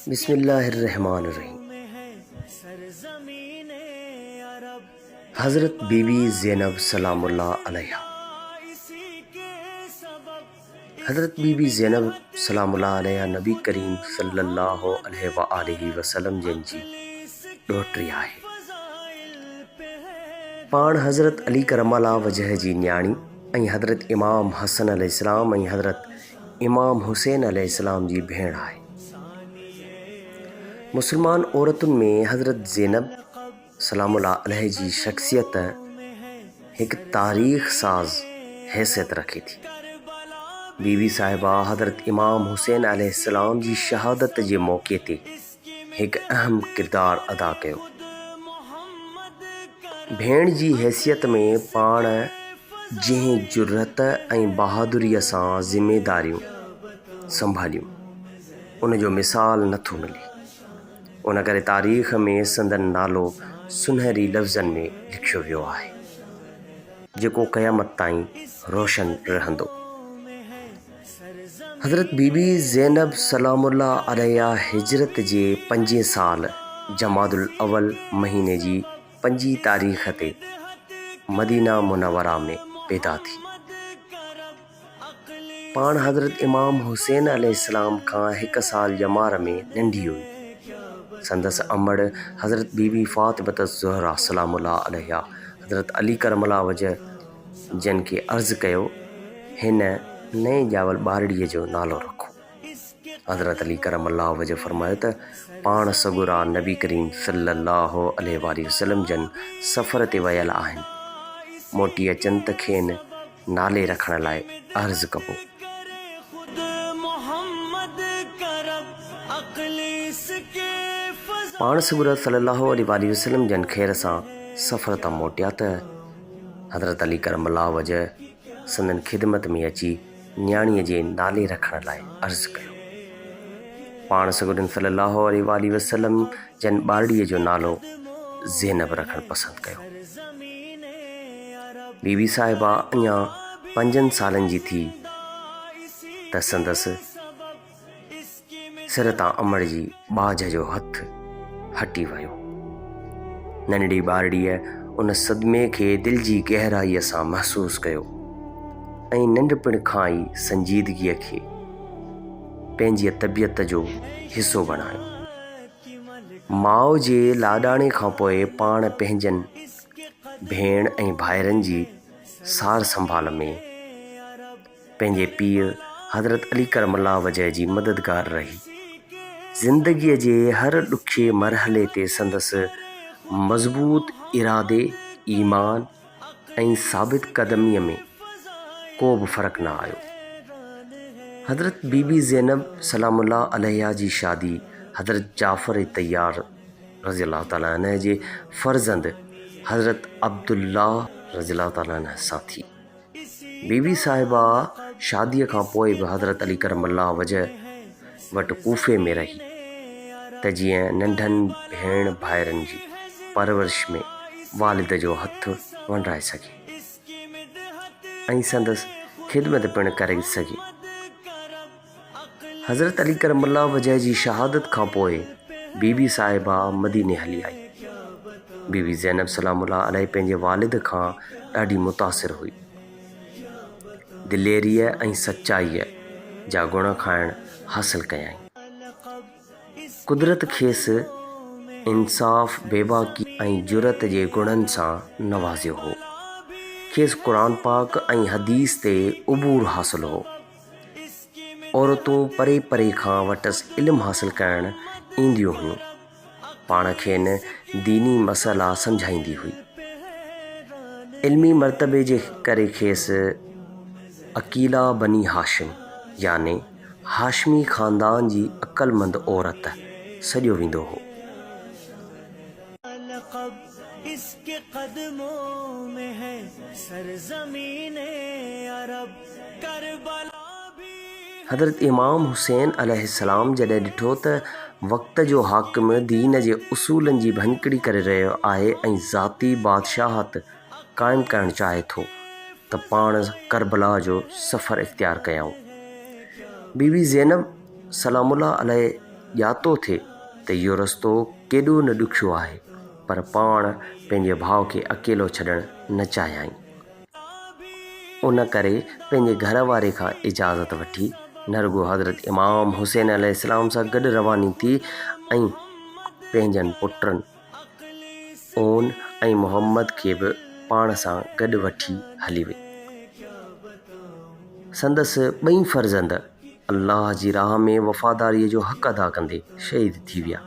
बिस्मिल्लाहिर्रहमानिर्रहीम। हज़रत बीबी ज़ैनब सलामुल्लाह अलैहा। हज़रत बीबी ज़ैनब सलामुल्लाह अलैहा नबी करीम सल्लल्लाहु अलैहि वसल्लम जंजी ॾोहिटी आहे। पाण हज़रत अली करमल्लाह वजह जी न्याणी ऐं हज़रत इमाम हसन अलैहिस्सलाम ऐं हज़रत इमाम हुसैन अलैहिस्सलाम जी भेण आहे। मुसलमान औरतुनि में हज़रत ज़ैनब सलामुल्लाह अलैहा जी शख़्सियत हिकु तारीख़ साज़ हैसियत रखे थी। बीबी साहिबा हज़रत इमाम हुसैन अलैहिस्सलाम जी शहादत जे मौक़े ते हिकु अहम किरदारु अदा कयो। भेण जी हैसियत में पाण जंहिं जुरत ऐं बहादुरीअ सां ज़िमेदारियूं संभालियूं उन जो मिसाल नथो मिले। उन करे तारीख़ में संदन नालो सुनहरी लफ़्ज़नि में लिखियो वियो आहे, जेको क़यामत ताईं रोशन रहंदो। हज़रत बीबी ज़ैनब सलामुल्लाह अलैहा हिजरत जे 5 साल जमादुल अवल महीने जी 5 तारीख़ ते मदीना मुनव्वरा में पैदा थी। पाण हज़रत इमाम हुसैन अलैहिस्सलाम खां 1 साल जमार में नंढी हुई। संदसि अमड़ हज़रत बीबी फ़ातिमत ज़हरा सलामुल्लाह अलैहा हज़रत अली करमल्लाह वजह जन खे अर्ज़ु कयो, हिन नए ॼावल ॿारड़ीअ जो नालो रखो। हज़रत अली करमल्लाह वजह फरमायो त पाण सगुरा नबी करीम सल्लल्लाहु अलैहि वसल्लम जन सफ़र ते वियल आहिनि, मोटी अचनि त खेनि नाले रखण लाइ अर्ज़ु कबो। पाण सगुरा सल्लल्लाहु अलैहि वसल्लम जन ख़ैर सां सफ़र तां मोटिया त हज़रत अली करमल्लाह वजह संदन ख़िदमत में अची न्याणीअ जे नाले रखण लाइ अर्ज़ु कयो। पाण सगुरन सल्लल्लाहु अलैहि वसल्लम जन ॿारड़ीअ जो नालो ज़ैनब रखणु पसंदि कयो। बीबी साहिबा अञा 5 सालनि जी थी त संदसि सिर तां अमड़ जी बाझ जो हथु हटी वियो। नंढड़ी ॿारड़ीअ उन सदमे खे दिलि जी गहराईअ सां महसूसु कयो ऐं नंढपिण खां ई संजीदगीअ खे पंहिंजी तबियत जो हिसो बणायो। माउ जे लाॾाणे खां पोइ पाण पंहिंजनि भेण ऐं भाइरनि जी सार संभाल में पंहिंजे पीउ हज़रत अली करमल्लाह वजह जी मददगार रही। ज़िंदगीअ जे हर ॾुखे मरहले ते संदसि मज़बूत इरादे, ईमान ऐं साबित क़दमीअ में को बि फ़र्क़ु न आयो। हज़रत बीबी ज़ैनब सलामुल्लाह अलैहा जी शादी हज़रत जाफ़र तैयार रज़ियल्लाहु ताला अन्हु जे फ़र्ज़ंद हज़रत अब्दुल्लाह रज़ियल्लाहु ताला अन्हु सां थी। बीबी साहिबा शादीअ खां पोइ बि हज़रत अली करमल्लाह वजह वटि कूफ़े में रही त जीअं नंढनि भेण भाइरनि जी परवरिश में वालिद जो हथु वंडाए सघे ऐं संदसि ख़िदमत पिणु करे सघे। हज़रत अली करमल्लाह वजह जी शहादत खां पोइ बीबी साहिबा मदीने हली आई। बीबी ज़ैनब सलामुल्लाह अलैहा पंहिंजे वालिद खां ॾाढी मुतासिर हुई। दिलेरीअ ऐं सचाईअ जा गुण खाइण हासिलु कयाईं। कुदरत खेसि इंसाफ़, बेबाकी ऐं जुरत जे गुणनि सां नवाज़ियो हो। खेसि क़ुरान पाक ऐं हदीस ते उबूर हासिलु हो। औरतूं परे परे खां वटसि इल्मु हासिलु करणु ईंदियूं हुयूं। पाण खेनि दीनी मसइला सम्झाईंदी हुई। इल्मी मर्तबे जे करे खेसि अकीला बनी हाशिम याने हाशमी ख़ानदान जी अक़लमंद औरत सॾियो वेंदो हो। हज़रत इमाम हुसैन अलैहिस्सलाम जॾहिं ॾिठो त वक़्त जो हाकिम दीन जे उसूलनि जी भञकिड़ी करे रहियो आहे ऐं ज़ाती बादशाहत क़ाइमु करणु चाहे थो त त पाण करबला जो सफ़र इख़्तियार कयऊं। बीबी ज़ैनब सलामुल्लाह अलैह ॼातो थिए त इहो रस्तो केॾो न ॾुखियो आहे, पर पाण पंहिंजे भाउ खे अकेलो छॾणु न चाहियाई। उन करे पंहिंजे घर वारे खां इजाज़त वठी न रुॻो हज़रत इमाम हुसैन अलैहिस्सलाम सां गॾु रवानी थी ऐं पंहिंजनि पुटनि ओन ऐं मुहम्मद खे बि पाण सां गॾु वठी हली वई। संदसि ॿई फ़र्ज़ंद अल्लाह जी राह में वफ़ादारीअ जो हक़ अदा कंदे शहीद थी विया।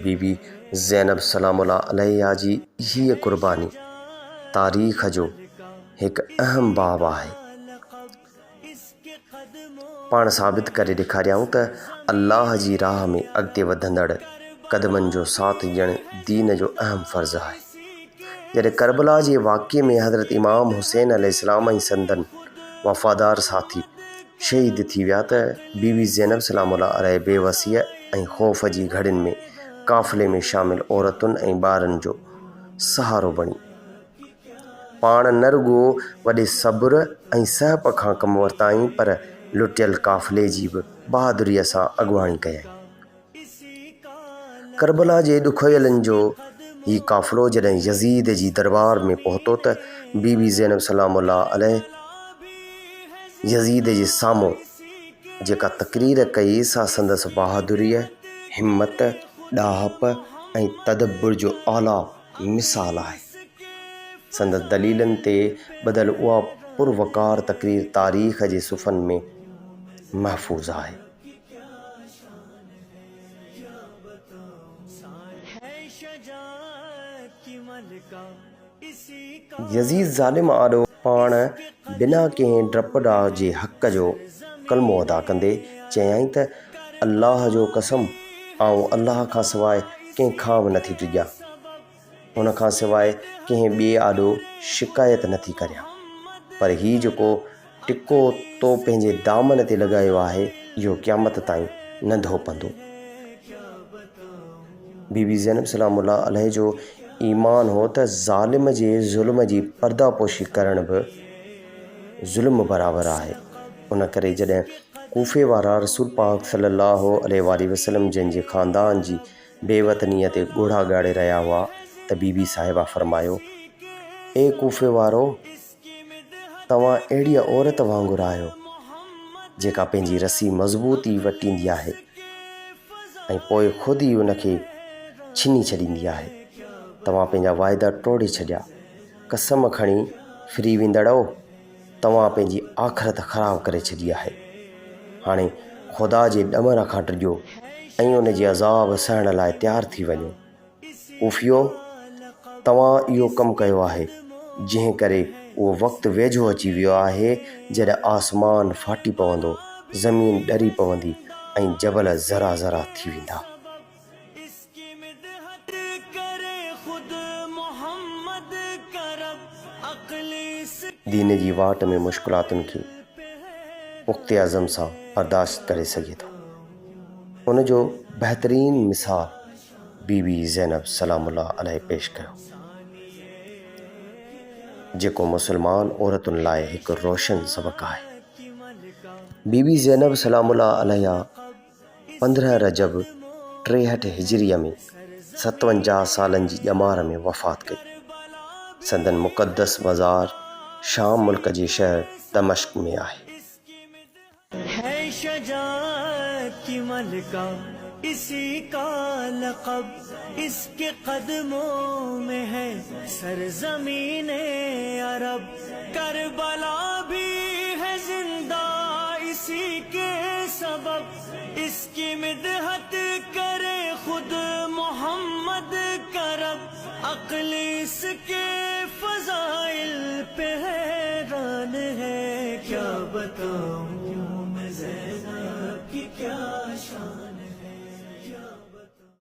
बीबी ज़ैनब सलामुल्लाह अलैहा जी हीअ क़ुर्बानी तारीख़ जो हिकु अहम बाब आहे। पाण साबित करे ॾेखारियऊं त अल्लाह जी राह में अॻिते वधंदड़ क़दमनि जो साथ ॾियणु दीन जो अहम फ़र्ज़ु आहे। जॾहिं करबला जे वाक़िए में हज़रत इमाम हुसैन अलैहिस्सलाम ऐं संदन वफ़ादार साथी शहीद थी विया त बीबी ज़ैनब सलामुल्लाह अलैह बेवसीअ ऐं ख़ौफ़ जी घड़ियुनि में काफ़िले में शामिल औरतुनि ऐं ॿारनि जो सहारो बणी। पाण न रुॻो वॾे सब्र ऐं सहप खां कमु वरिताईं, पर लुटियल काफ़िले जी बि बहादुरीअ सां अॻुवाणी कयईं। करबला जे ॾुखोयलनि जो ही काफ़िलो जॾहिं यज़ीद जी दरबार में पहुतो त बीबी ज़ैनब सलामुल्लाह अलैह यज़ीद जे साम्हूं जेका तक़रीर कई सा संदसि बहादुरीअ, हिमत, ॾाहप ऐं तदब्बुर जो आला मिसाल आहे। संदसि दलीलनि ते ॿधल उहा पुरवकार तक़रीर तारीख़ जे सुफ़नि में महफ़ूज़ आहे। यज़ीद ज़ालिम आॾो पाण बिना कंहिं डप ॾाह जे हक़ जो कलमो अदा कंदे चयाईं त अल्लाह जो कसम, आऊं अल्लाह खां सवाइ कंहिंखां बि नथी टिॼां, हुन खां सवाइ कंहिं ॿिए आॾो शिकायत नथी करियां, पर हीउ जेको टिको तो पंहिंजे दामन ते लॻायो आहे इहो क़यामत ताईं न धोपंदो। बीबी ज़ैनब सलामुल्लाह अलैह जो ईमान हो त ज़ालिम जे ज़ुल्म जी पर्दापोशी करण बि ज़ुल्म बराबरि आहे। उन करे जॾहिं कूफ़े वारा रसूल पाक सल्लल्लाहु अलैहि वसल्लम जंहिंजे ख़ानदान जी बेवतनीअ ते ॻोढ़ा ॻाड़े रहिया हुआ त बीबी साहिबा फरमायो, ए कूफ़े वारो, तव्हां अहिड़ी औरत वांगुरु आहियो जेका पंहिंजी रसी मज़बूती वटींदी आहे ऐं पोइ ख़ुदि ई उनखे छिनी छॾींदी आहे। तव्हां पंहिंजा वाइदा टोड़े छॾिया, कसम खणी फिरी वेंदड़ो, तव्हां पंहिंजी आख़िरत ख़राबु करे छॾी आहे। हाणे ख़ुदा जे ॾमर खां टिॼो ऐं उन जे अज़ाब सहण लाइ तयारु थी वञो। कूफ़ियो, तव्हां इहो कमु कयो आहे जंहिं करे उहो वक़्तु वेझो अची वियो आहे जॾहिं आसमान फाटी पवंदो, ज़मीन ॾरी पवंदी ऐं जबल ज़रा ज़रा थी वेंदा। दीन जी वाट में मुश्किलातुनि खे पुख़्ते अज़म सां बर्दाश्त करे सघे थो। उन जो बहितरीन मिसाल बीबी ज़ैनब सलामुल्लाह अलैह पेश कयो, जेको मुसलमान औरतुनि लाइ हिकु रोशन सबक़ु आहे। बीबी ज़ैनब सलामुल्लाह अलैहा 15 रजब 63 हिजरीअ में 57 सालनि जी ॼमार में वफ़ात कई। संदन मुक़द्दस मज़ार शाम मुल्क जे शहर दमश्क में है शजाअत की मलका, इसी का लक़ब इसके कदमों में है सरज़मीने अरब। करबला भी है जिंदा इसी के सबब, इसकी मिदहत करे खुद मोहम्मद करब। अक्ल इसके फज़ाइल पे हैरान है, क्या बताऊं।